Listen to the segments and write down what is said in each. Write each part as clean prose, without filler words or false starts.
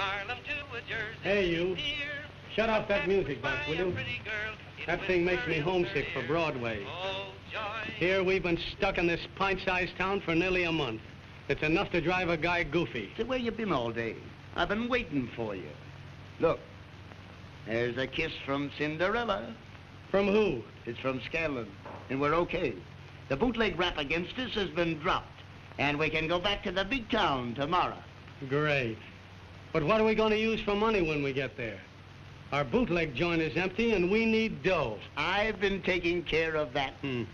Harlem to a Jersey. Hey, you. Here, Shut off that music, Doc, will you? That thing makes me homesick for Broadway. Oh, joy. Here, we've been stuck in this pint-sized town for nearly a month. It's enough to drive a guy goofy. So where you been all day? I've been waiting for you. Look, there's a kiss from Cinderella. From who? It's from Scanlon, and we're okay. The bootleg rap against us has been dropped, and we can go back to the big town tomorrow. Great. But what are we going to use for money when we get there? Our bootleg joint is empty, and we need dough. I've been taking care of that. You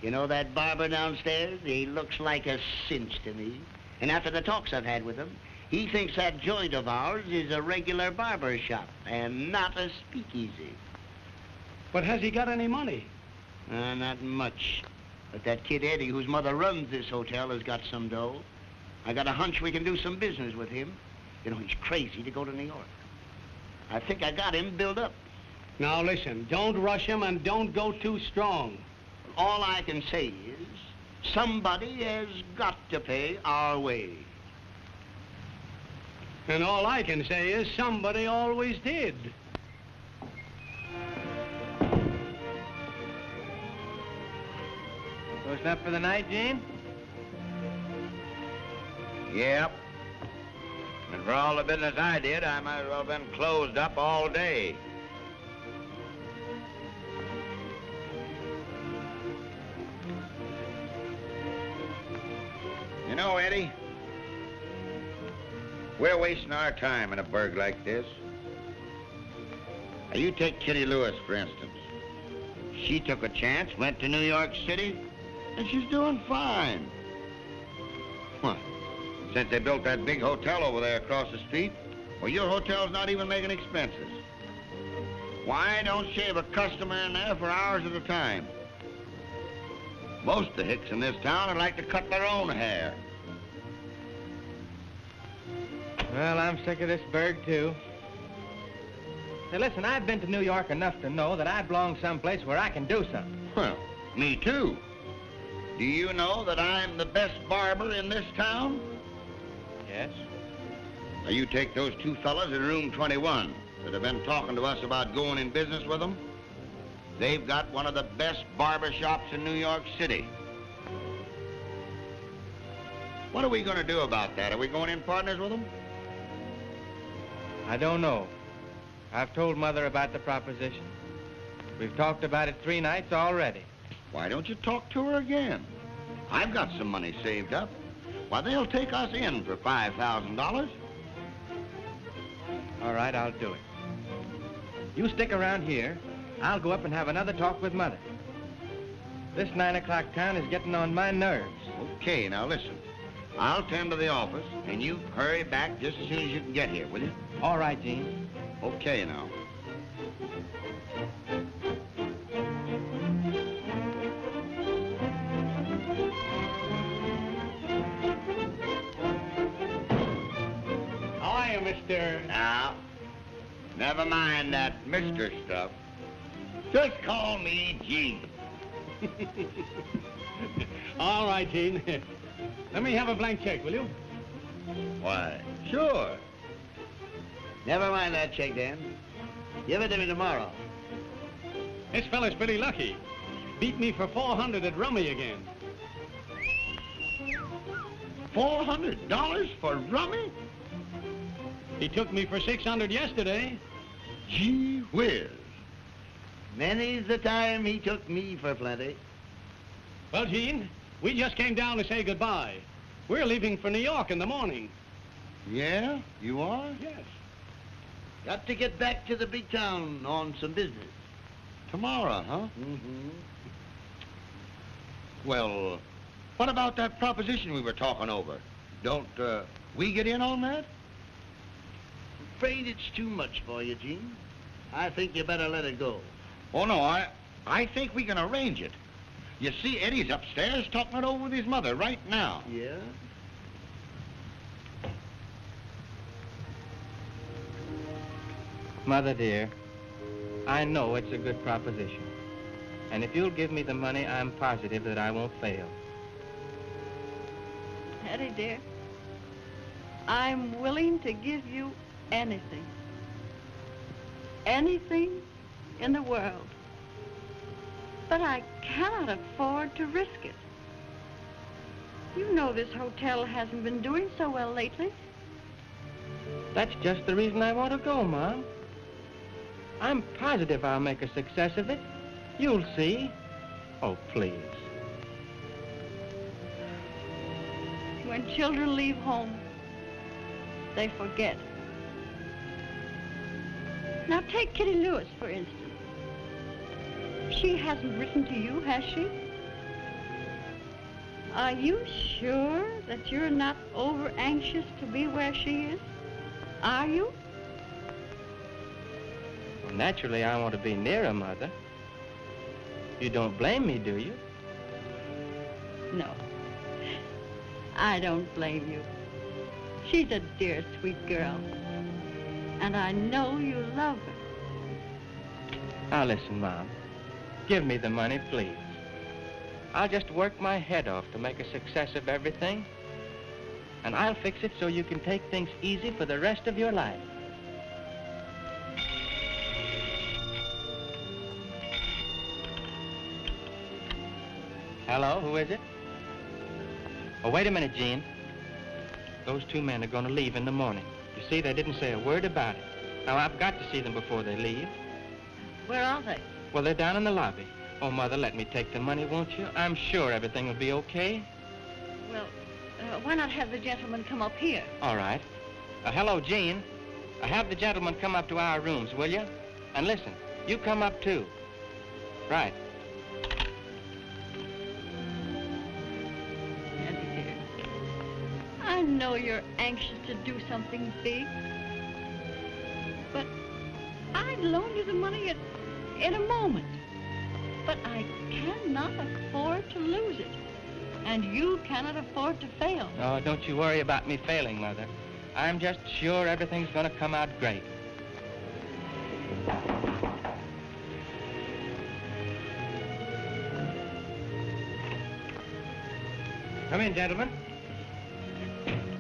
know that barber downstairs? He looks like a cinch to me. And after the talks I've had with him, he thinks that joint of ours is a regular barber shop and not a speakeasy. But has he got any money? Not much. But that kid Eddie, whose mother runs this hotel, has got some dough. I got a hunch we can do some business with him. You know, he's crazy to go to New York. I think I got him built up. Now listen, don't rush him and don't go too strong. All I can say is somebody has got to pay our way. And all I can say is somebody always did. Closed up for the night, Gene? Yep. And for all the business I did, I might as well have been closed up all day. You know, Eddie, we're wasting our time in a burg like this. Now, you take Kitty Lewis, for instance. She took a chance, went to New York City, and she's doing fine. What? Since they built that big hotel over there across the street, well, your hotel's not even making expenses. Why don't you have a customer in there for hours at a time? Most of the hicks in this town would like to cut their own hair. Well, I'm sick of this burg, too. Hey, listen, I've been to New York enough to know that I belong someplace where I can do something. Well, me too. Do you know that I'm the best barber in this town? Yes? Now, you take those two fellas in room 21 that have been talking to us about going in business with them. They've got one of the best barber shops in New York City. What are we going to do about that? Are we going in partners with them? I don't know. I've told Mother about the proposition. We've talked about it 3 nights already. Why don't you talk to her again? I've got some money saved up. Why, they'll take us in for $5,000. All right, I'll do it. You stick around here. I'll go up and have another talk with Mother. This 9 o'clock town is getting on my nerves. Okay, now listen. I'll tend to the office, and you hurry back just as soon as you can get here, will you? All right, Gene. Okay, now. How are you, Mr. Now, never mind that Mr. stuff. Just call me Gene. All right, Gene. Let me have a blank check, will you? Why, sure. Never mind that check, Dan. Give it to me tomorrow. This fella's pretty lucky. Beat me for 400 at rummy again. $400 for rummy? He took me for 600 yesterday. Gee whiz. Many's the time he took me for plenty. Well, Gene, we just came down to say goodbye. We're leaving for New York in the morning. Yeah, you are? Yes. Got to get back to the big town on some business. Tomorrow, huh? Mm-hmm. Well, what about that proposition we were talking over? Don't we get in on that? Afraid it's too much for you, Gene. I think you better let it go. Oh, no, I think we can arrange it. You see, Eddie's upstairs talking it over with his mother right now. Yeah? Mother, dear, I know it's a good proposition. And if you'll give me the money, I'm positive that I won't fail. Eddie, dear, I'm willing to give you anything. Anything in the world. But I cannot afford to risk it. You know this hotel hasn't been doing so well lately. That's just the reason I want to go, Mom. I'm positive I'll make a success of it. You'll see. Oh, please. When children leave home, they forget. Now take Kitty Lewis, for instance. She hasn't written to you, has she? Are you sure that you're not over anxious to be where she is? Are you? Well, naturally, I want to be near her, Mother. You don't blame me, do you? No. I don't blame you. She's a dear, sweet girl. And I know you love her. Now listen, Mom. Give me the money, please. I'll just work my head off to make a success of everything. And I'll fix it so you can take things easy for the rest of your life. Hello, who is it? Oh, wait a minute, Jean. Those two men are going to leave in the morning. You see, they didn't say a word about it. Now, I've got to see them before they leave. Where are they? Well, they're down in the lobby. Oh, Mother, let me take the money, won't you? I'm sure everything will be okay. Well, why not have the gentleman come up here? All right. Hello, Jean. Have the gentleman come up to our rooms, will you? And listen, you come up, too. Right. Eddie, dear, I know you're anxious to do something big, but I'd loan you the money in a moment. But I cannot afford to lose it. And you cannot afford to fail. Oh, don't you worry about me failing, Mother. I'm just sure everything's going to come out great. Come in, gentlemen.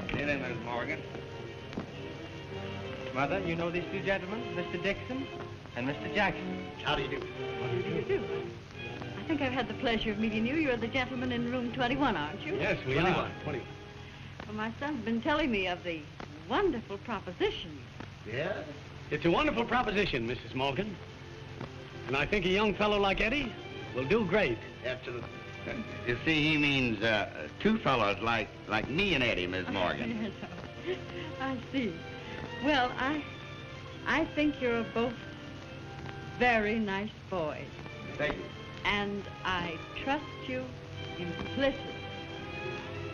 Get in, Miss Morgan. Mother, you know these two gentlemen, Mr. Dixon and Mr. Jackson. How do you do? What do you do? I think I've had the pleasure of meeting you. You're the gentleman in room 21, aren't you? Yes, we 21. are. 21. Well, my son's been telling me of the wonderful proposition. Yeah? It's a wonderful proposition, Mrs. Morgan. And I think a young fellow like Eddie will do great. Absolutely. You see, he means two fellows like me and Eddie, Miss Morgan. Yes, I see. Well, I think you're both very nice boys. Thank you. And I trust you implicitly.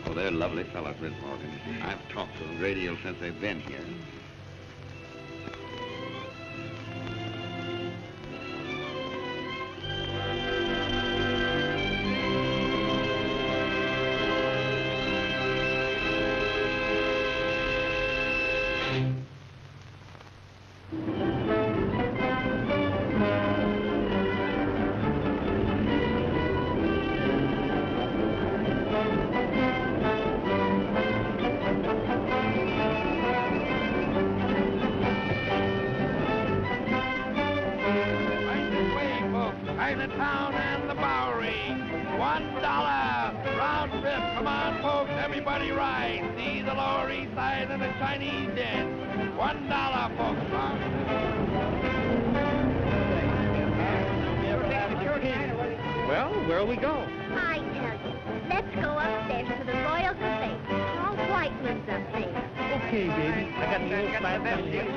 Oh, they're lovely fellows, Miss Morgan. I've talked to them a great deal since they've been here. Chinatown and the Bowery. $1 round trip. Come on, folks, everybody ride. See the Lower East Side and the Chinese Den. $1, folks. Well, where'll we go? I tell you, let's go upstairs to the Royal Cafe. Paul Whiteman's up there. Okay, baby. I got the best deal.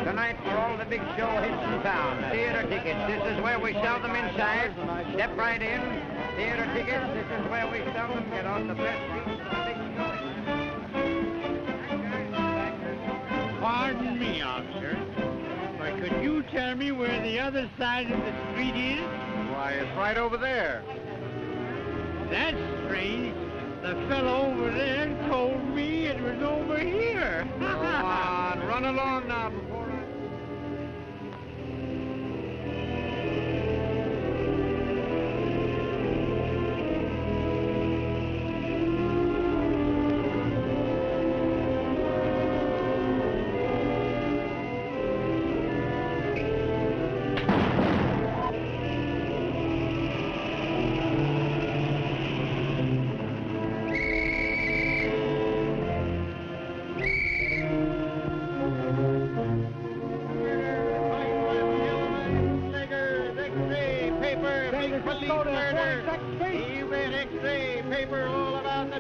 Tonight for all the big show hits in town. Theater tickets. This is where we sell them inside. Step right in. Theater tickets. This is where we sell them. Get on the best seats for the big show. Pardon me, officer, but could you tell me where the other side of the street is? Why, it's right over there. That's strange. The fellow over there told me it was over here. Go on, run along now before I...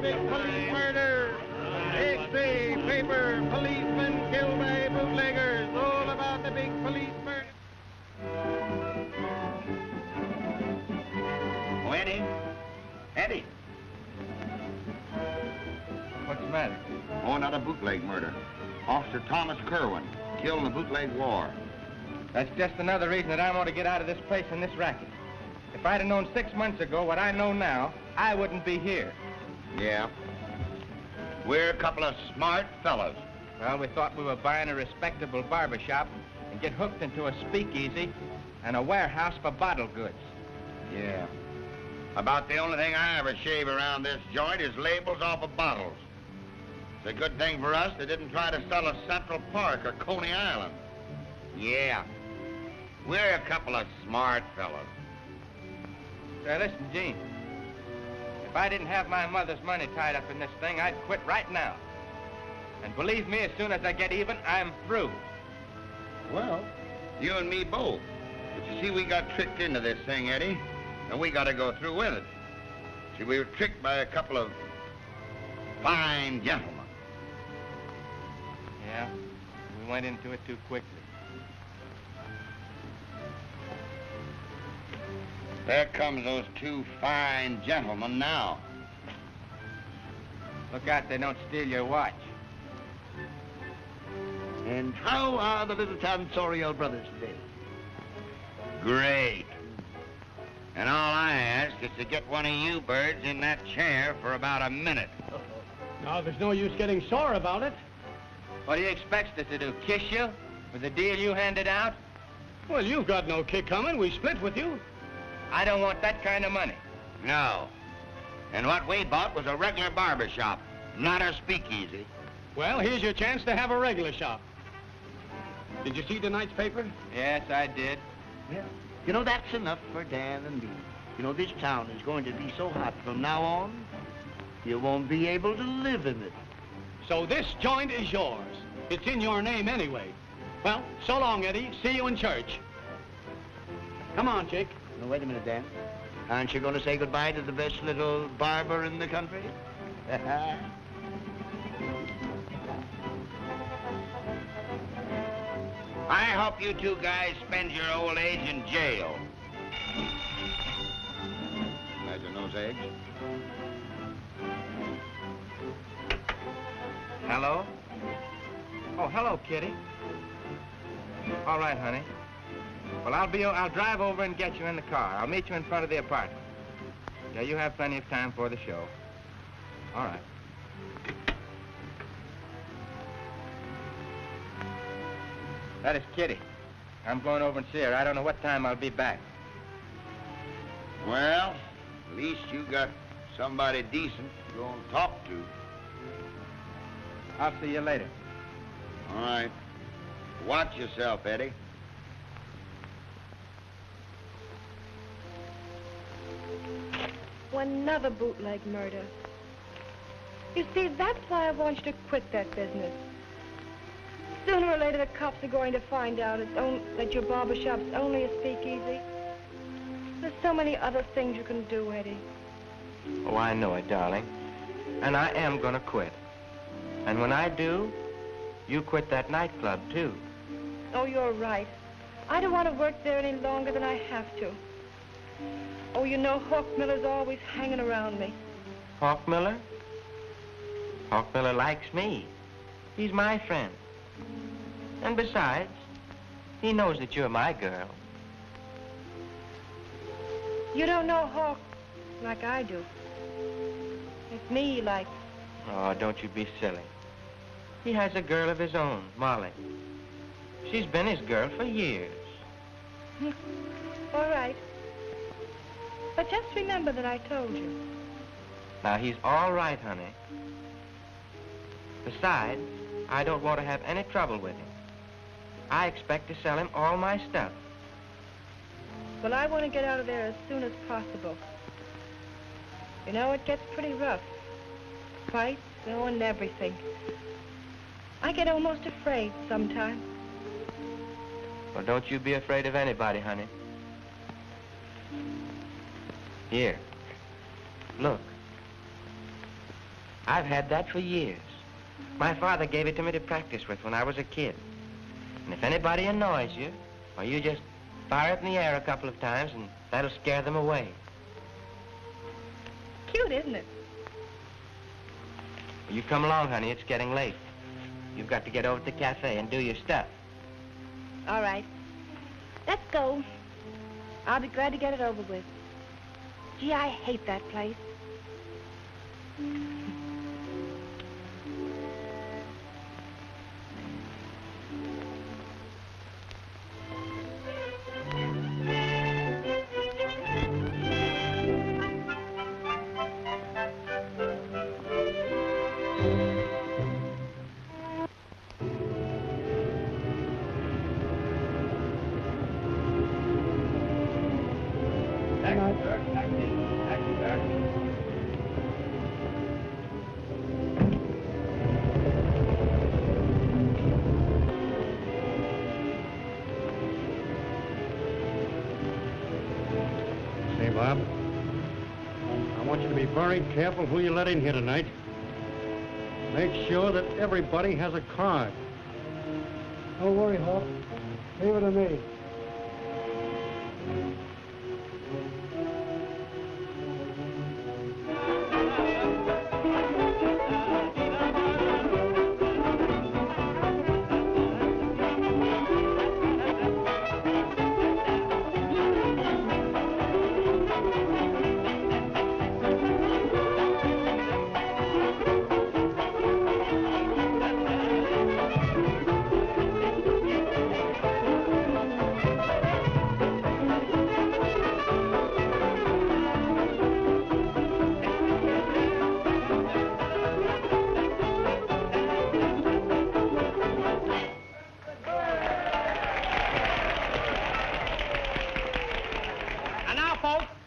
big police murder. X-ray, paper, policemen killed by bootleggers. All about the big police murder. Oh, Eddie? Eddie? What's the matter? Oh, another bootleg murder. Officer Thomas Kerwin, killed in the bootleg war. That's just another reason that I want to get out of this place and this racket. If I'd have known 6 months ago what I know now, I wouldn't be here. Yeah. We're a couple of smart fellows. Well, we thought we were buying a respectable barber shop and get hooked into a speakeasy and a warehouse for bottle goods. Yeah. About the only thing I ever shave around this joint is labels off of bottles. It's a good thing for us they didn't try to sell us Central Park or Coney Island. Yeah. We're a couple of smart fellows. Say, listen, Gene. If I didn't have my mother's money tied up in this thing, I'd quit right now. And believe me, as soon as I get even, I'm through. Well, you and me both. But you see, we got tricked into this thing, Eddie, and we got to go through with it. See, we were tricked by a couple of fine gentlemen. Yeah, we went into it too quickly. There comes those two fine gentlemen now. Look out they don't steal your watch. And how are the little Tonsorial brothers today? Great. And all I ask is to get one of you birds in that chair for about a minute. Now, there's no use getting sore about it. What do you expect us to do, kiss you with the deal you handed out? Well, you've got no kick coming. We split with you. I don't want that kind of money. No. And what we bought was a regular barber shop, not a speakeasy. Well, here's your chance to have a regular shop. Did you see tonight's paper? Yes, I did. Well, you know, that's enough for Dan and me. You know, this town is going to be so hot from now on, you won't be able to live in it. So this joint is yours. It's in your name anyway. Well, so long, Eddie. See you in church. Come on, Jake. Now, wait a minute, Dan. Aren't you going to say goodbye to the best little barber in the country? I hope you two guys spend your old age in jail. Imagine those eggs. Hello? Oh, hello, Kitty. All right, honey. Well, I'll drive over and get you in the car. I'll meet you in front of the apartment. Yeah, you have plenty of time for the show. All right. That is Kitty. I'm going over and see her. I don't know what time I'll be back. Well, at least you got somebody decent to go and talk to. I'll see you later. All right. Watch yourself, Eddie. Another bootleg murder. You see, that's why I want you to quit that business. Sooner or later, the cops are going to find out that your barber shop's only a speakeasy. There's so many other things you can do, Eddie. Oh, I know it, darling. And I am going to quit. And when I do, you quit that nightclub, too. Oh, you're right. I don't want to work there any longer than I have to. Oh, you know, Hawk Miller's always hanging around me. Hawk Miller? Hawk Miller likes me. He's my friend. And besides, he knows that you're my girl. You don't know Hawk like I do. It's me he likes. Oh, don't you be silly. He has a girl of his own, Molly. She's been his girl for years. All right. But just remember that I told you. Now, he's all right, honey. Besides, I don't want to have any trouble with him. I expect to sell him all my stuff. Well, I want to get out of there as soon as possible. You know, it gets pretty rough. Fights, and everything. I get almost afraid sometimes. Well, don't you be afraid of anybody, honey. Here. Look. I've had that for years. My father gave it to me to practice with when I was a kid. And if anybody annoys you, or you just fire it in the air a couple of times and that'll scare them away. Cute, isn't it? You come along, honey. It's getting late. You've got to get over to the cafe and do your stuff. All right. Let's go. I'll be glad to get it over with. Gee, I hate that place. Say, Bob, I want you to be very careful who you let in here tonight. Make sure that everybody has a card. Don't worry, Hop. Leave it to me.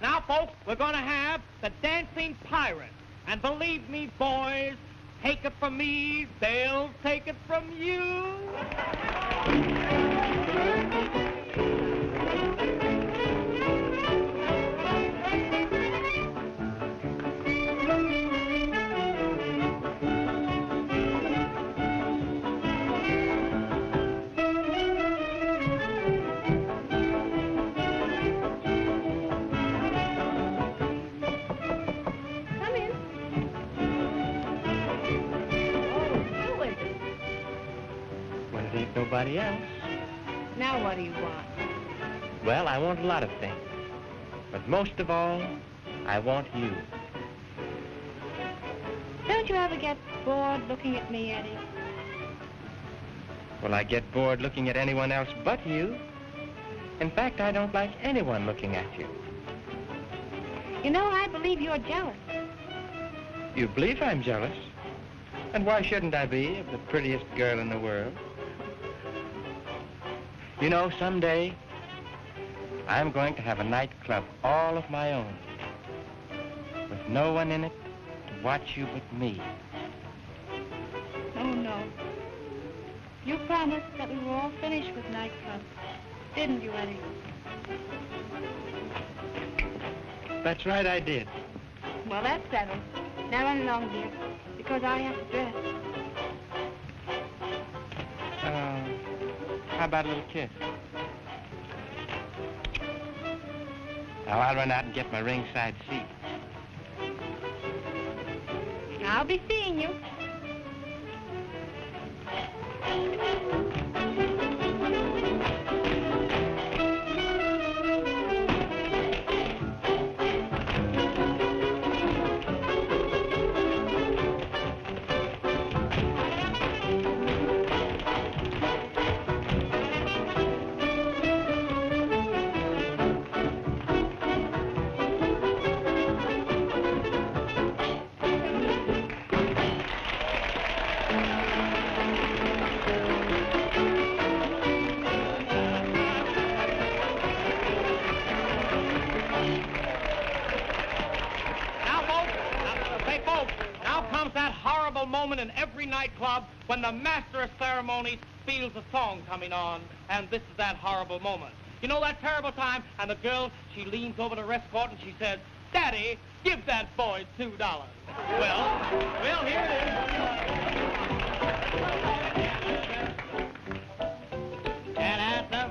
Now, folks, we're going to have the Dancing Pirate. And believe me, boys, take it from me, they'll take it from you. Ain't nobody else. Now what do you want? Well, I want a lot of things. But most of all, I want you. Don't you ever get bored looking at me, Eddie? Well, I get bored looking at anyone else but you. In fact, I don't like anyone looking at you. You know, I believe you're jealous. You believe I'm jealous? And why shouldn't I be of the prettiest girl in the world? You know, someday, I'm going to have a nightclub all of my own, with no one in it to watch you but me. Oh, no. You promised that we were all finished with nightclubs, didn't you, Eddie? That's right, I did. Well, that's settled. Now run along, dear, because I have to dress. How about a little kiss? Now, I'll run out and get my ringside seat. I'll be seeing you. Moment in every nightclub when the master of ceremonies feels a song coming on, and this is that horrible moment. You know that terrible time, and the girl, she leans over the escort and she says, "Daddy, give that boy $2." Well, here it is. And at night,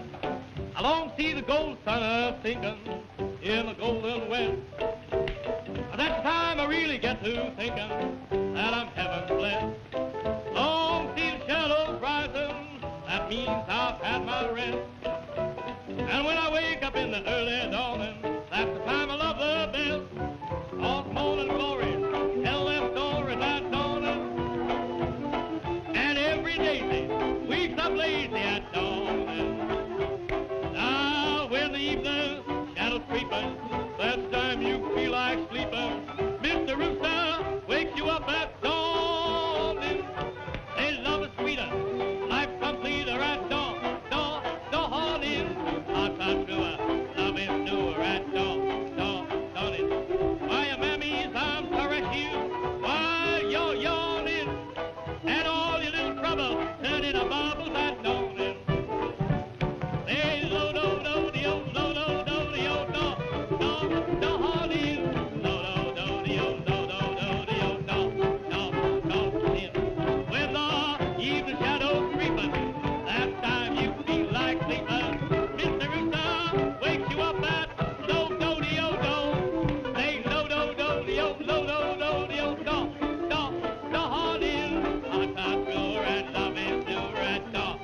I long to see the gold sun sinking in the golden west. That's the time I really get to thinking that I'm heaven blessed. Long to see the shadows rising, that means I've had my rest. And when I wake up in the early dawning, that's the time I love the best. All morning glory, tell them stories at dawning. And every daisy wakes up lazy at dawning. Now when the evening shadows creeping, that's the time you feel like sleeping. Mr. Rooster wakes you up at dawning. They love is sweeter, life completer at dawn, dawning. Hearts are truer, love is newer at dawning. Why, your mammies, I'm caress you while you're yawning, and all your little troubles turn into bubbles at dawning. They lo-do-do-de-o, lo-do-do-de-o, dawning. When the evening shadows creeping, that time you feel like sleeping. Mr. Rooster wakes you up at lo-do-de-o-do. They lo-do-do-de-o, lo-do-do-de-o, dawning. Hearts are pure and love is pure and dawning.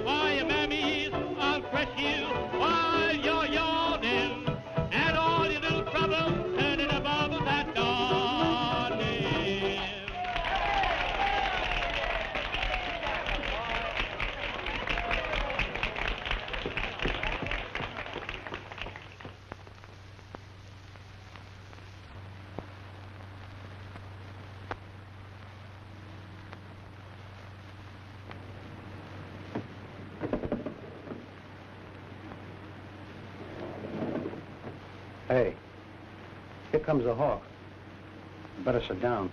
Why, your mammies, I'll press you while you're yawning, and all your little troubles turn into bubbles at dawning. Hey, here comes the hawk. You better sit down.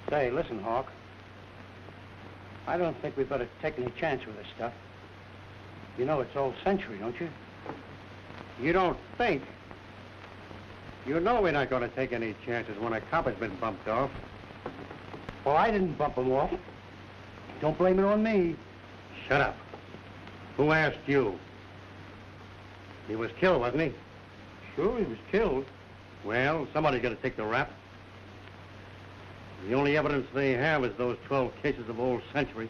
Say, listen, Hawk. I don't think we better take any chance with this stuff. You know it's old century, don't you? You don't think? You know we're not going to take any chances when a cop has been bumped off. Well, I didn't bump him off. Don't blame it on me. Shut up. Who asked you? He was killed, wasn't he? Sure, he was killed. Well, somebody's got to take the rap. The only evidence they have is those 12 cases of old century.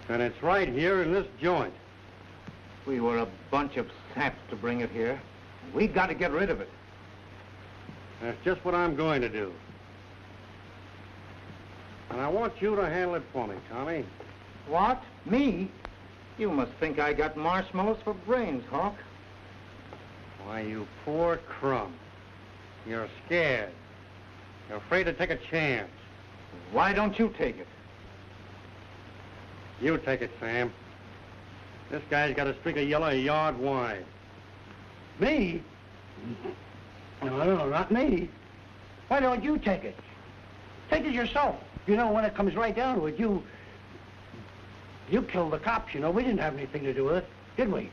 And it's right here in this joint. We were a bunch of saps to bring it here. We got to get rid of it. That's just what I'm going to do. And I want you to handle it for me, Tommy. What? Me? You must think I got marshmallows for brains, Hawk. Why, you poor crumb. You're scared. You're afraid to take a chance. Why don't you take it? You take it, Sam. This guy's got a streak of yellow a yard wide. Me? No, not me. Why don't you take it? Take it yourself. You know, when it comes right down to it, you killed the cops, you know. We didn't have anything to do with it, did we?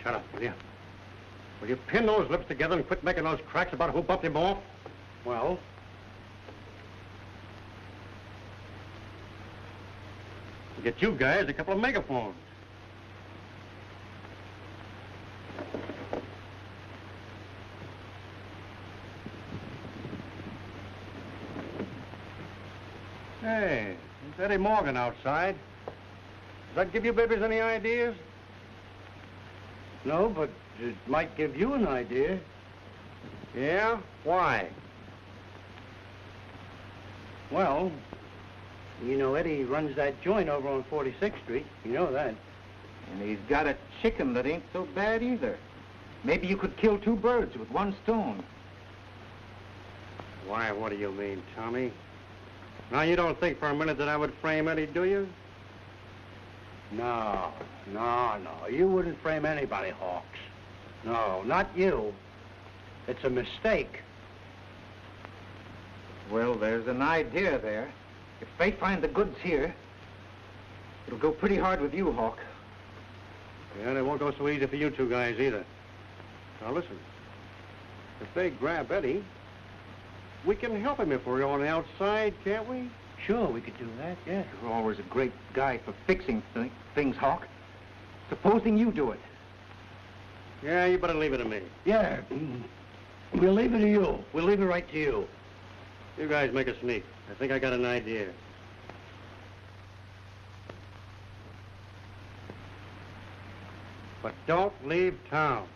Shut up, will you? Will you pin those lips together and quit making those cracks about who bumped him off? Well? Get you guys a couple of megaphones. Hey, it's Eddie Morgan outside. Does that give you babies any ideas? No, but it might give you an idea. Yeah? Why? Well, you know, Eddie runs that joint over on 46th Street. You know that. And he's got a chicken that ain't so bad either. Maybe you could kill two birds with one stone. Why, what do you mean, Tommy? Now, you don't think for a minute that I would frame Eddie, do you? No. You wouldn't frame anybody, Hawks. No, not you. It's a mistake. Well, there's an idea there. If they find the goods here, it'll go pretty hard with you, Hawk. Yeah, and it won't go so easy for you two guys either. Now, listen. If they grab Eddie, we can help him if we're on the outside, can't we? Sure, we could do that, yeah. You're always a great guy for fixing things, Hawk. Supposing you do it. Yeah, you better leave it to me. Yeah, we'll leave it to you. We'll leave it right to you. You guys make a sneak. I think I got an idea. But don't leave town.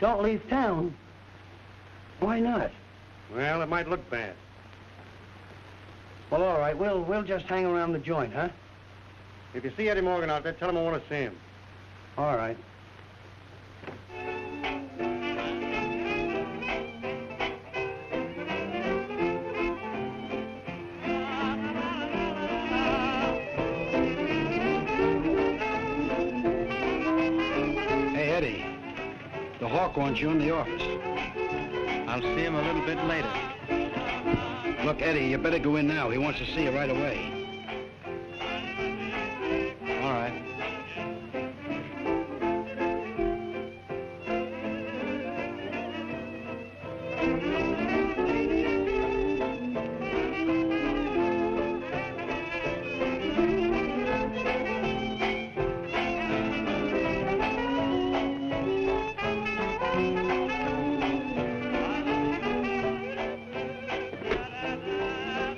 Don't leave town? Why not? Well, it might look bad. Well, all right. We'll just hang around the joint, huh? If you see Eddie Morgan out there, tell him I want to see him. All right. Hey, Eddie. The Hawk wants you in the office. I'll see him a little bit later. Look, Eddie, you better go in now. He wants to see you right away. All right.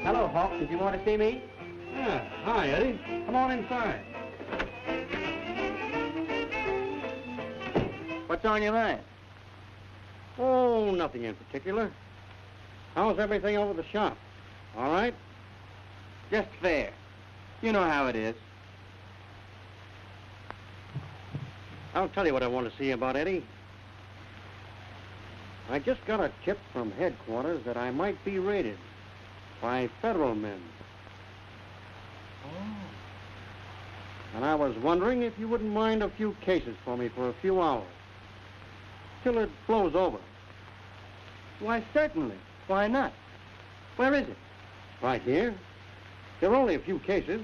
Hello, Hawk. Did you want to see me? Yeah. Hi, Eddie. Come on inside. What's on your mind? Oh, nothing in particular. How's everything over the shop? All right? Just fair. You know how it is. I'll tell you what I want to see about, Eddie. I just got a tip from headquarters that I might be raided by federal men. Oh. And I was wondering if you wouldn't mind a few cases for me for a few hours. Till it blows over. Why, certainly. Why not? Where is it? Right here. There are only a few cases.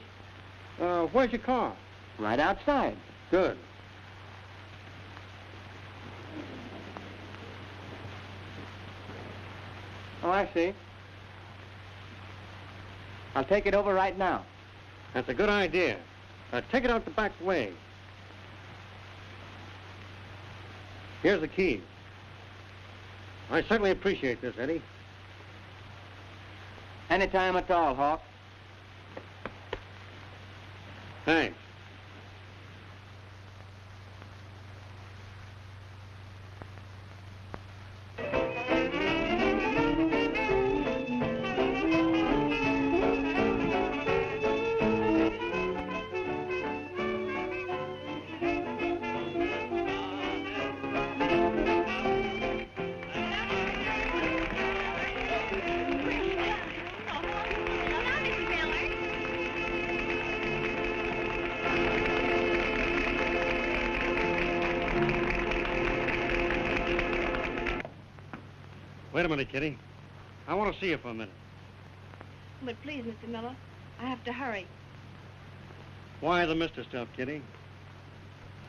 Where's your car? Right outside. Good. Oh, I see. I'll take it over right now. That's a good idea. Take it out the back way. Here's the key. I certainly appreciate this, Eddie. Anytime at all, Hawk. Thanks. Wait a minute, Kitty. I want to see you for a minute. But please, Mr. Miller, I have to hurry. Why the Mr. stuff, Kitty?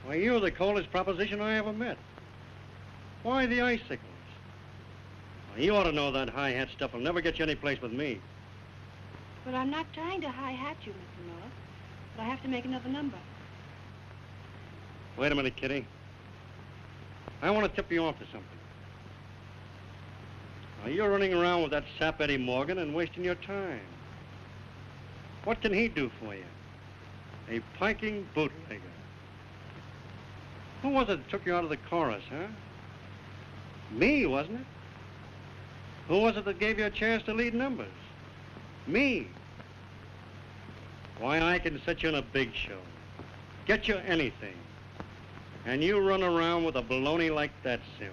Why, you're the coldest proposition I ever met. Why the icicles? Well, you ought to know that high-hat stuff will never get you any place with me. But I'm not trying to high-hat you, Mr. Miller. But I have to make another number. Wait a minute, Kitty. I want to tip you off to something. Now, you're running around with that sap Eddie Morgan and wasting your time. What can he do for you? A piking bootlegger. Who was it that took you out of the chorus, huh? Me, wasn't it? Who was it that gave you a chance to lead numbers? Me. Why, I can set you in a big show. Get you anything. And you run around with a baloney like that, Sim.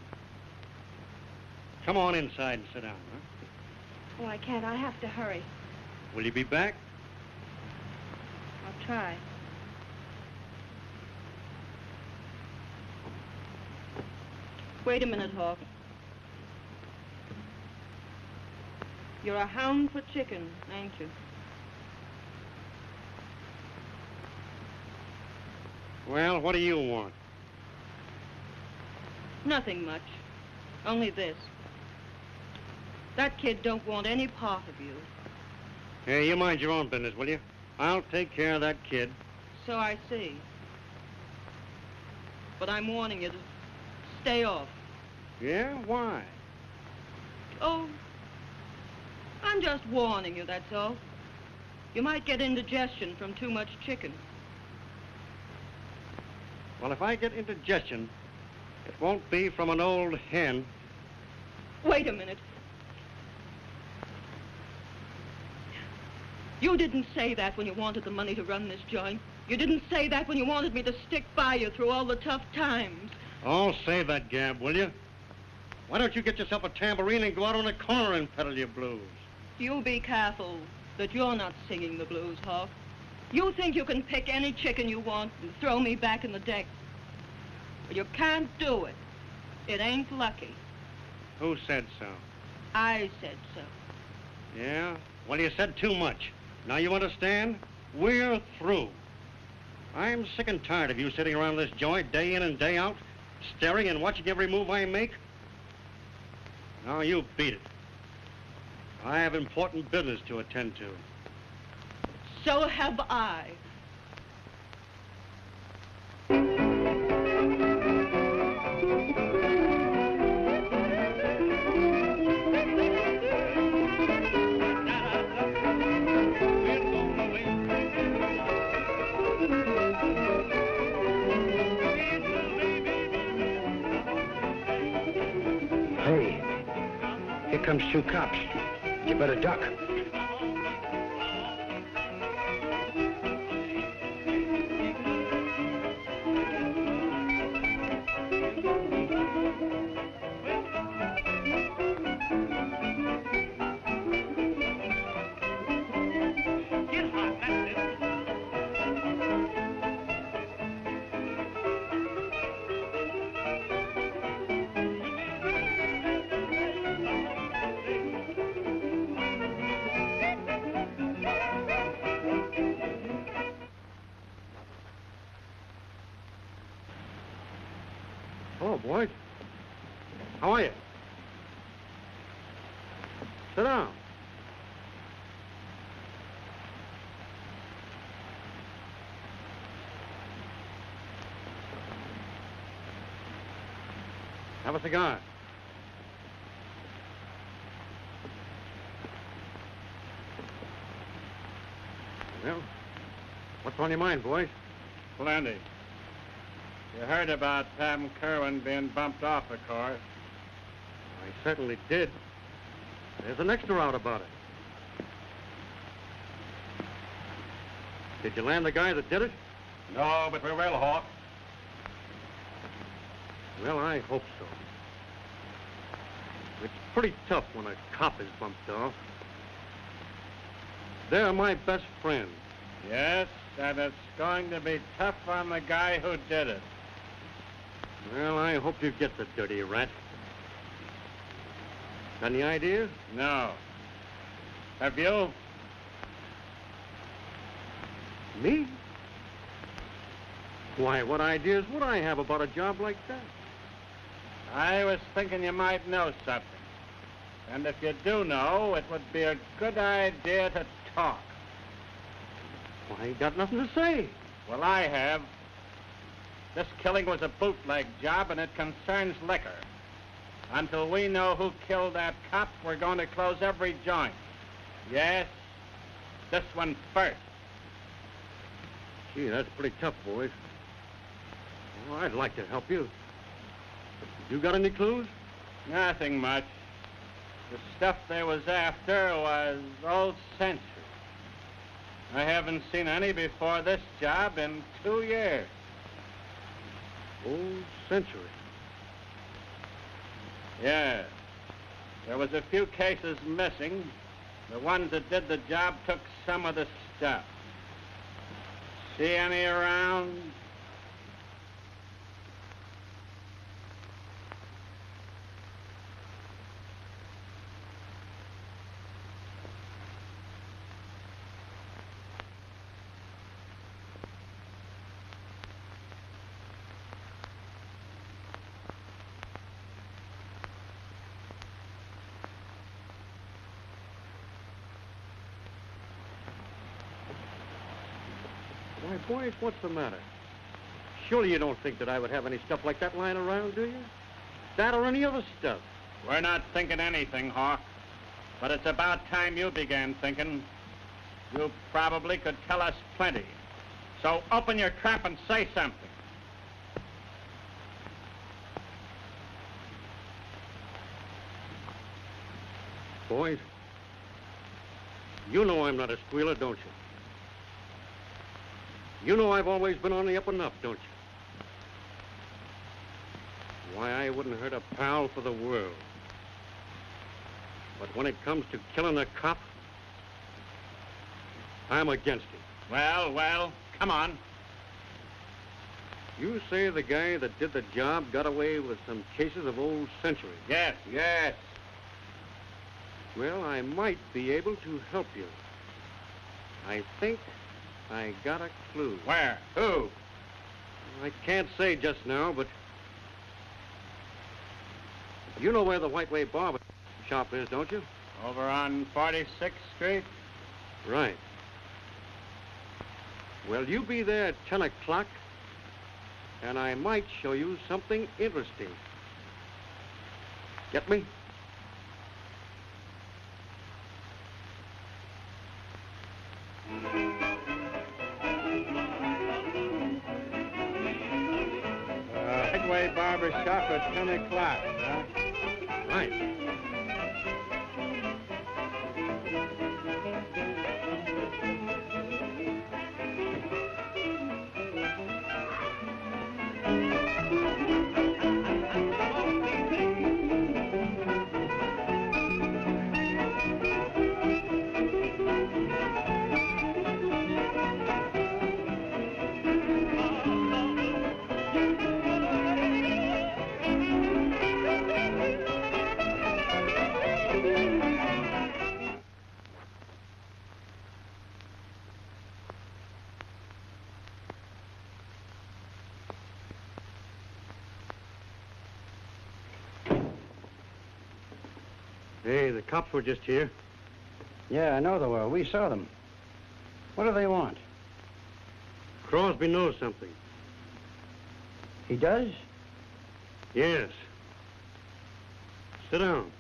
Come on inside and sit down, huh? Oh, I can't. I have to hurry. Will you be back? I'll try. Wait a minute, Hawk. You're a hound for chicken, ain't you? Well, what do you want? Nothing much. Only this. That kid don't want any part of you. Hey, you mind your own business, will you? I'll take care of that kid. So I see. But I'm warning you to stay off. Yeah? Why? Oh, I'm just warning you, that's all. You might get indigestion from too much chicken. Well, if I get indigestion, it won't be from an old hen. Wait a minute. You didn't say that when you wanted the money to run this joint. You didn't say that when you wanted me to stick by you through all the tough times. Oh, save that gab, will you? Why don't you get yourself a tambourine and go out on the corner and peddle your blues? You be careful that you're not singing the blues, Hawk. You think you can pick any chicken you want and throw me back in the deck. But you can't do it. It ain't lucky. Who said so? I said so. Yeah? Well, you said too much. Now you understand? We're through. I'm sick and tired of you sitting around this joint day in and day out, staring and watching every move I make. Now you beat it. I have important business to attend to. So have I. Hey, here comes two cops. You better duck. Hello, boys. How are you? Sit down. Have a cigar. Well, what's on your mind, boys? Plenty. You heard about Pam Kerwin being bumped off, of course. I certainly did. There's an extra out about it. Did you land the guy that did it? No, but we will, Hawk. Well, I hope so. It's pretty tough when a cop is bumped off. They're my best friends. Yes, and it's going to be tough on the guy who did it. Well, I hope you get the dirty rat. Got any ideas? No. Have you? Me? Why, what ideas would I have about a job like that? I was thinking you might know something. And if you do know, it would be a good idea to talk. Well, I ain't got nothing to say. Well, I have. This killing was a bootleg job, and it concerns liquor. Until we know who killed that cop, we're going to close every joint. Yes, this one first. Gee, that's pretty tough, boys. Well, I'd like to help you. You got any clues? Nothing much. The stuff they was after was old Century. I haven't seen any before this job in 2 years. Old Century. Yeah. There was a few cases missing. The ones that did the job took some of the stuff. See any around? boys, what's the matter? Surely you don't think that I would have any stuff like that lying around, do you? That or any other stuff? We're not thinking anything, Hawk. But it's about time you began thinking. You probably could tell us plenty. So open your trap and say something. Boys, you know I'm not a squealer, don't you? You know I've always been on the up and up, don't you? Why, I wouldn't hurt a pal for the world. But when it comes to killing a cop, I'm against it. Well, come on. You say the guy that did the job got away with some cases of old century? Yes. Yes. Well, I might be able to help you. I think I got a clue. Where? Who? I can't say just now, but you know where the Whiteway barber shop is, don't you? Over on 46th Street? Right. Well, you be there at 10 o'clock, and I might show you something interesting. Get me? Whiteway Barber Shop at 10 o'clock, huh? Right. Hey, the cops were just here. Yeah, I know they were. We saw them. What do they want? Crosby knows something. He does? Yes. Sit down.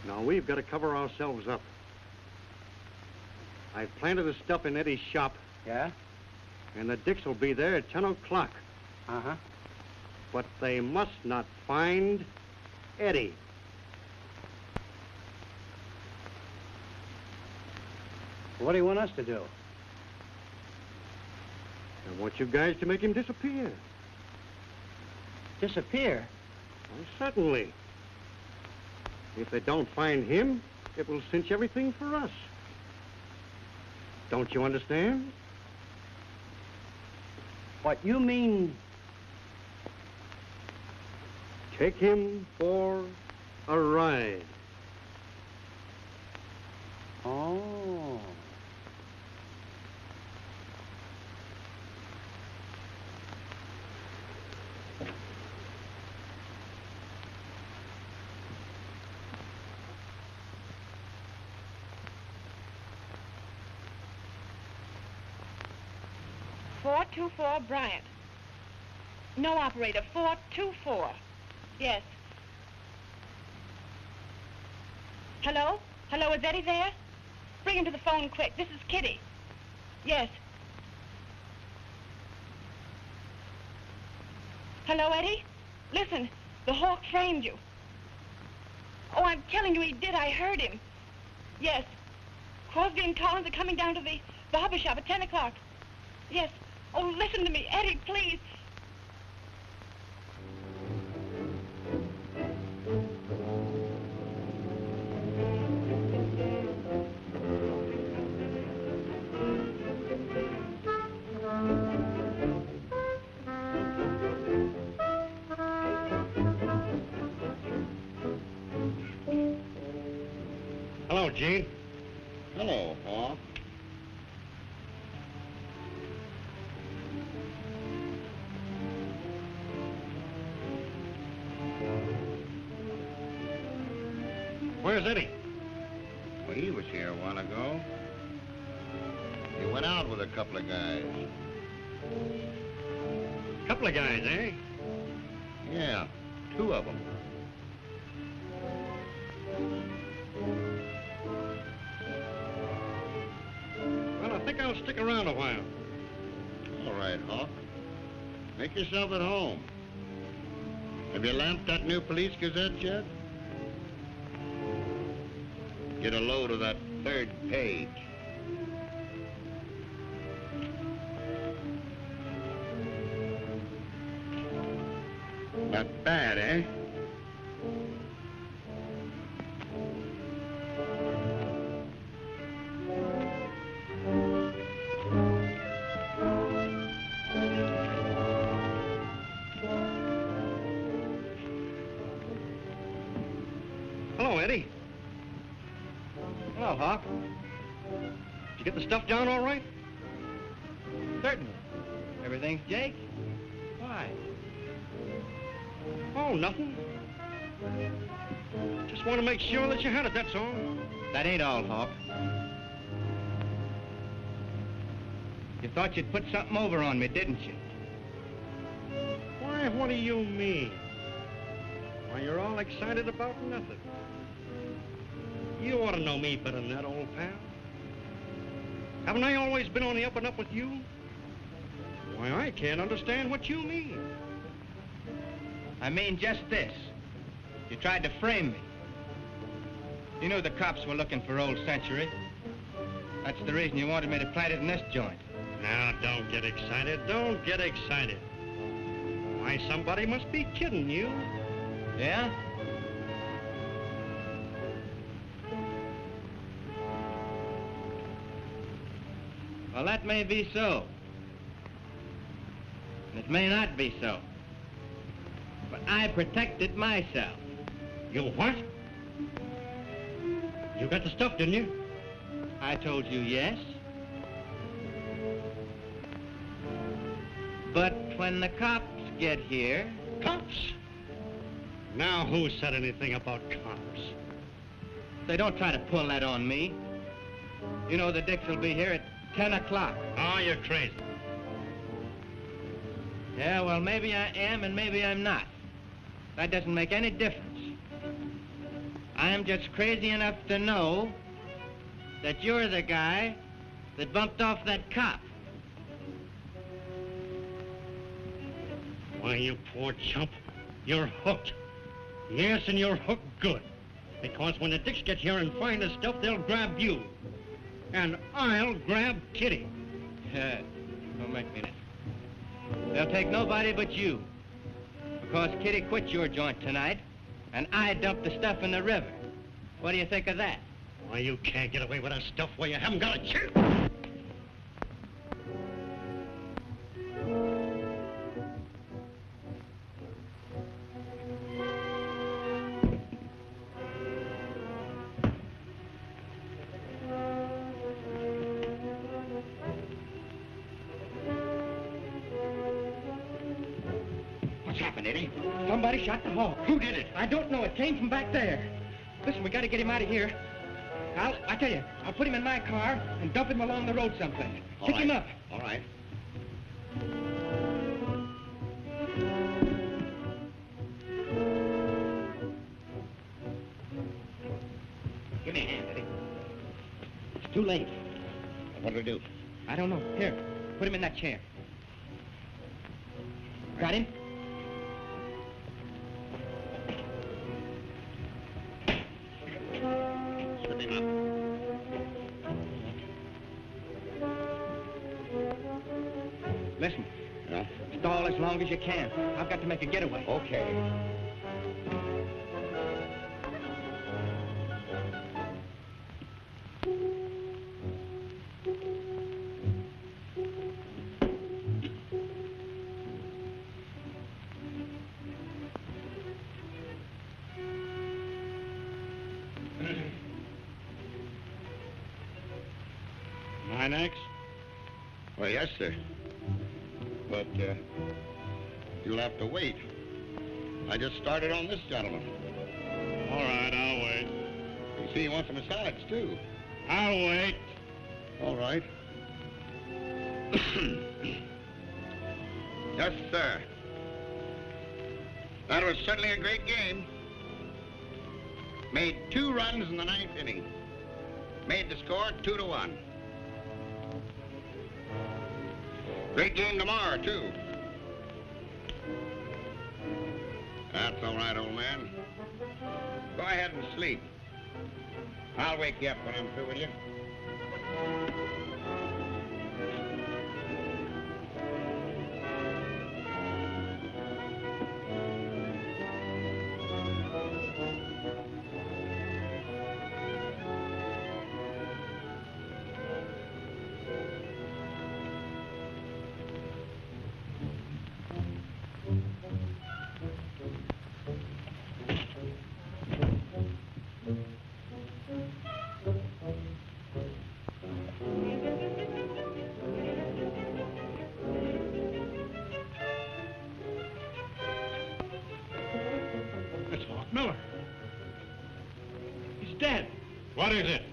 Now, we've got to cover ourselves up. I've planted the stuff in Eddie's shop. Yeah? And the Dicks will be there at 10 o'clock. Uh-huh. But they must not find Eddie. What do you want us to do? I want you guys to make him disappear. Disappear? Well, certainly. If they don't find him, it will cinch everything for us. Don't you understand? What, you mean... Take him for a ride. Oh. .424 Bryant. No, operator. 424. Yes. Hello? Hello, is Eddie there? Bring him to the phone quick. This is Kitty. Yes. Hello, Eddie? Listen, the Hawk framed you. Oh, I'm telling you he did. I heard him. Yes. Crosby and Collins are coming down to the barber shop at 10 o'clock. Yes. Oh, listen to me, Eddie, please. Hello, Gene. Hello, Hawk. Where's Eddie? here a while ago. He went out with a couple of guys. Couple of guys, eh? Yeah, 2 of them. Well, I think I'll stick around a while. All right, Hawk. Make yourself at home. Have you lamped that new police gazette yet? Get a load of that 3rd page. Not bad, eh? Hello, Eddie. Hello, Hawk. Did you get the stuff down all right? Certainly. Everything's Jake? Why? Oh, nothing. Just want to make sure that you had it, that's all. That ain't all, Hawk. You thought you'd put something over on me, didn't you? Why, what do you mean? Why, you're all excited about nothing. You ought to know me better than that, old pal. Haven't I always been on the up and up with you? Why, I can't understand what you mean. I mean just this. You tried to frame me. You knew the cops were looking for Old Century. That's the reason you wanted me to plant it in this joint. Now, don't get excited. Don't get excited. Why, somebody must be kidding you. Yeah? Well, that may be so. And it may not be so. But I protected myself. You what? You got the stuff, didn't you? I told you yes. But when the cops get here... Cops? Now, who said anything about cops? They don't try to pull that on me. You know the Dicks will be here at 10 o'clock. Oh, you're crazy. Yeah, well, maybe I am and maybe I'm not. That doesn't make any difference. I'm just crazy enough to know that you're the guy that bumped off that cop. Why, you poor chump, you're hooked. Yes, and you're hooked good. Because when the Dicks get here and find the stuff, they'll grab you. And I'll grab Kitty. Don't make me that. They'll take nobody but you. Because Kitty quit your joint tonight, and I dumped the stuff in the river. What do you think of that? Why, you can't get away with that stuff where you haven't got a chance. What's happened, Eddie? Somebody shot the hawk. Who did it? I don't know. It came from back there. Listen, we got to get him out of here. I tell you, I'll put him in my car and dump him along the road someplace. Pick him up. All right. Give me a hand, Eddie. It's too late. What'll I do? I don't know. Here, put him in that chair. Got him? Slip him up. Listen, Yeah? stall as long as you can. I've got to make a getaway. Okay. Nine X? Well, yes, sir. But, you'll have to wait. I just started on this gentleman. All right, I'll wait. You see, he wants a massage, too. I'll wait. All right. Yes, sir. That was certainly a great game. Made 2 runs in the 9th inning. Made the score 2-1. Great game tomorrow, too. That's all right, old man. Go ahead and sleep. I'll wake you up when I'm through with you. Miller. He's dead. What is it?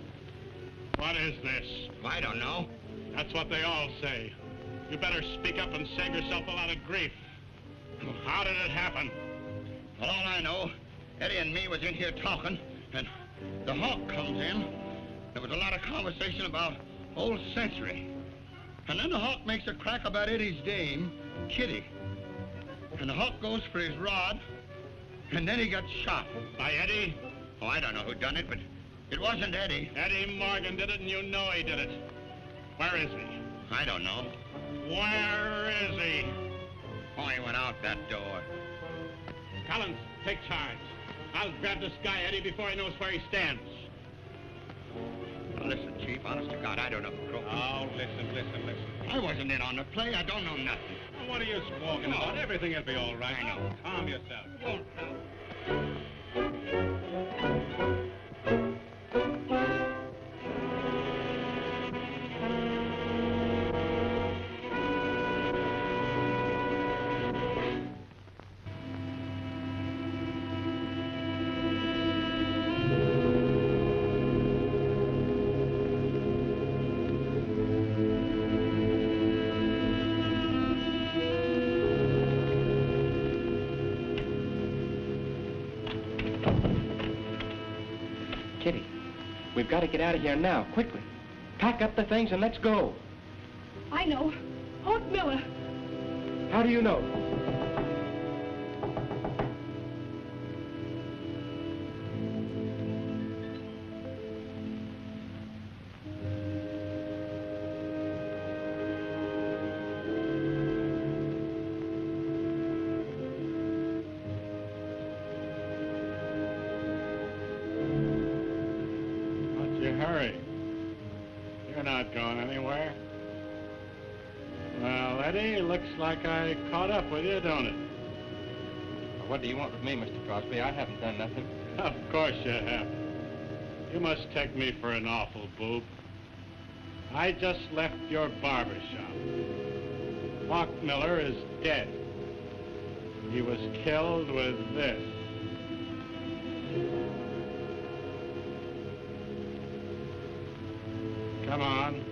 What is this? I don't know. That's what they all say. You better speak up and save yourself a lot of grief. How did it happen? Well, all I know, Eddie and me was in here talking, and the Hawk comes in. There was a lot of conversation about old Century. And then the Hawk makes a crack about Eddie's dame, Kitty. And the Hawk goes for his rod, and then he got shot. By Eddie? Oh, I don't know who done it, but it wasn't Eddie. Eddie Morgan did it, and you know he did it. Where is he? I don't know. Where is he? Oh, he went out that door. Collins, take charge. I'll grab this guy, Eddie, before he knows where he stands. Well, listen, Chief, honest to God, I don't know who croaked him. Oh, listen. I wasn't in on the play. I don't know nothing. Well, what are you squawking about? Everything will be all right. I know. Calm yourself. Kitty, we've got to get out of here now, quickly. Pack up the things and let's go. I know. Hawk Miller. How do you know? Hurry. You're not going anywhere. Well, Eddie, looks like I caught up with you, don't it? Well, what do you want with me, Mr. Crosby? I haven't done nothing. Of course you haven't. You must take me for an awful boob. I just left your barber shop. Hawk Miller is dead. He was killed with this. Come on.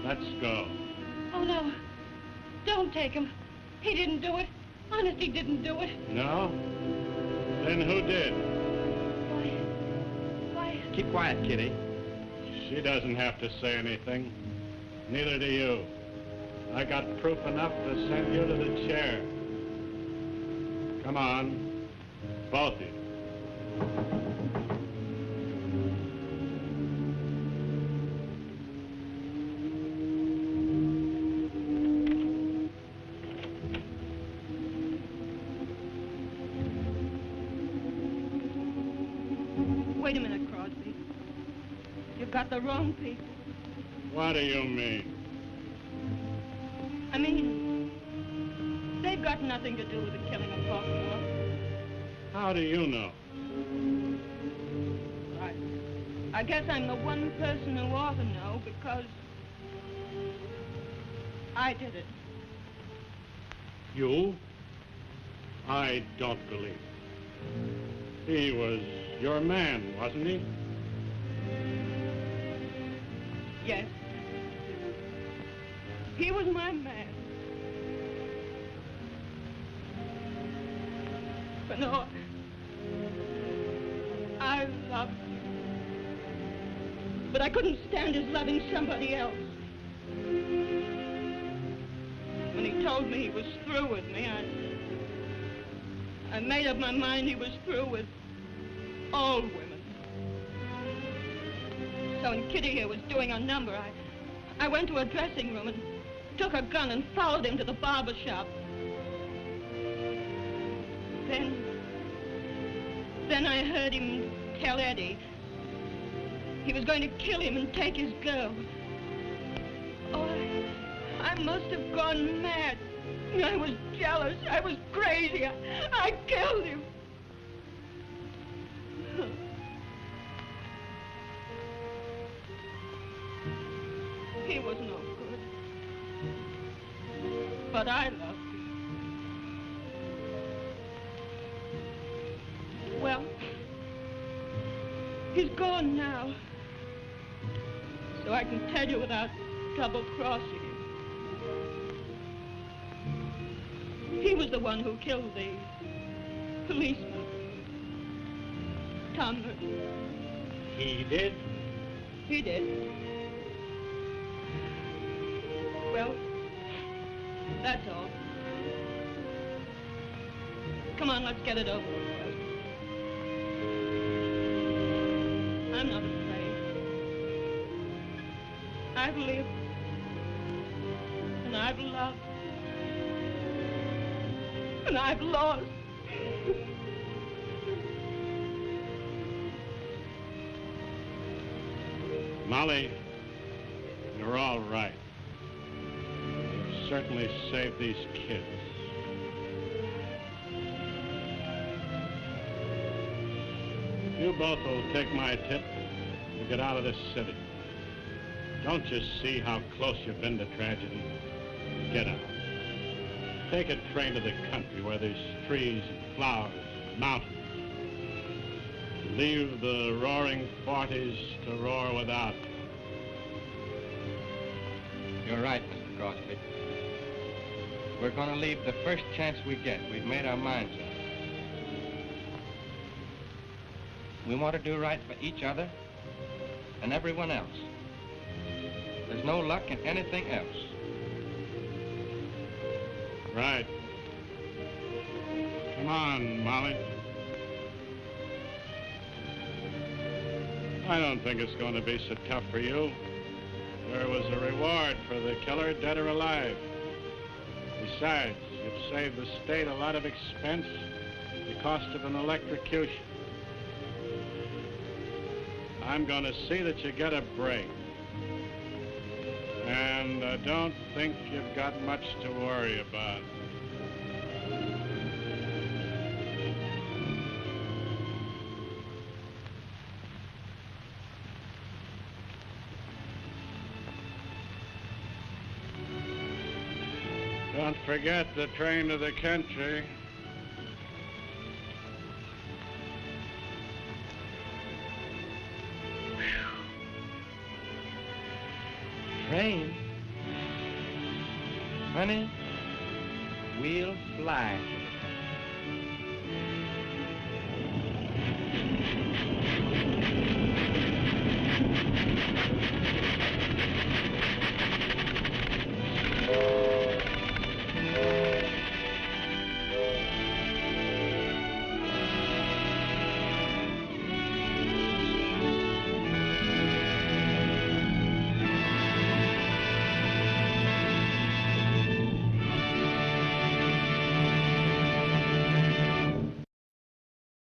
Let's go. Oh, no. Don't take him. He didn't do it. Honest, he didn't do it. No? Then who did? Why? Keep quiet, Kitty. She doesn't have to say anything. Neither do you. I got proof enough to send you to the chair. Come on. Both of you. Wait a minute, Crosby. You've got the wrong people. What do you mean? I mean, they've got nothing to do with the killing of Hawk Miller. How do you know? I guess I'm the one person who ought to know because I did it. You? I don't believe it. He was your man, wasn't he? Yes. He was my man. But no, I loved him. But I couldn't stand his loving somebody else. When he told me he was through with me, I made up my mind he was through with all women. So when Kitty here was doing her number, I went to her dressing room and took a gun and followed him to the barber shop. Then I heard him tell Eddie he was going to kill him and take his girl. Oh, I must have gone mad. I was jealous. I was crazy. I killed him. He was no good. But I loved him. Well, he's gone now. So I can tell you without double-crossing him. He was the one who killed the policeman, Tom Merton. He did? He did. Well, that's all. Come on, let's get it over with. I'm not afraid. I've lived, and I've loved, and I've lost. Molly, you're all right. You've certainly saved these kids. You both will take my tip and get out of this city. Don't you see how close you've been to tragedy? Get out. Take a train to the country where there's trees and flowers and mountains. Leave the roaring 40s to roar without. You're right, Mr. Crosby. We're going to leave the first chance we get. We've made our minds up. We want to do right for each other and everyone else. There's no luck in anything else. Right. Come on, Molly. I don't think it's going to be so tough for you. There was a reward for the killer, dead or alive. Besides, you've saved the state a lot of expense, the cost of an electrocution. I'm going to see that you get a break. And I don't think you've got much to worry about. Don't forget the train to the country. Train? Honey, we'll fly to the